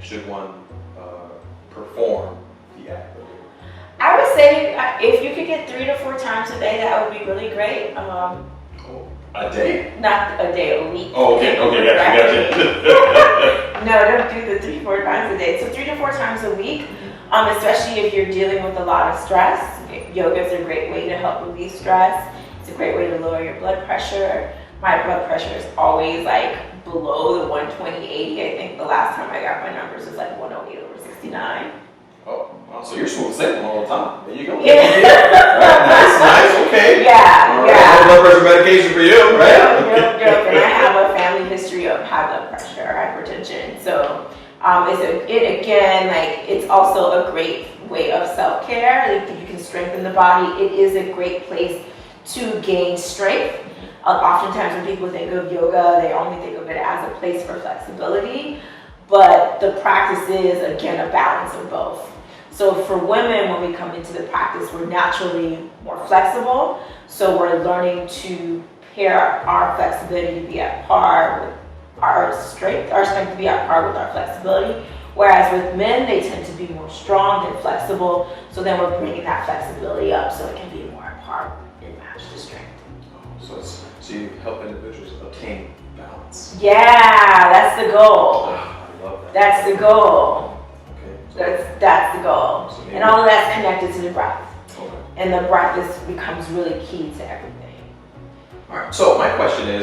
should one perform the act? I would say if you could get 3 to 4 times a day, that would be really great. A day? Not a day, a week. Oh, okay, gotcha. No, don't do the 3 to 4 times a day. So 3 to 4 times a week, especially if you're dealing with a lot of stress. Yoga is a great way to help relieve stress. It's a great way to lower your blood pressure. My blood pressure is always like below the 120/80. I think the last time I got my numbers was like 108/69. Oh, wow, so you're smooth sailing all the time. There you go. Yeah. Nice, okay. Yeah, No blood pressure medication for you, right? Yep. And I have a family history of high blood pressure, hypertension. So it's also a great way of self-care. Like, you can strengthen the body. It is a great place to gain strength. Oftentimes when people think of yoga, they only think of it as a place for flexibility. But the practice is, again, a balance of both. So for women, when we come into the practice, we're naturally more flexible. So we're learning to pair our flexibility to be at par with our strength to be at par with our flexibility. Whereas with men, they tend to be more strong and flexible. So then we're bringing that flexibility up so it can be more at par and match the strength. So you help individuals obtain balance. Yeah, that's the goal. I love that. That's the goal. Okay. That's the goal. So And all of that's connected to the breath. Okay. And the breath becomes really key to everything. All right. So my question is,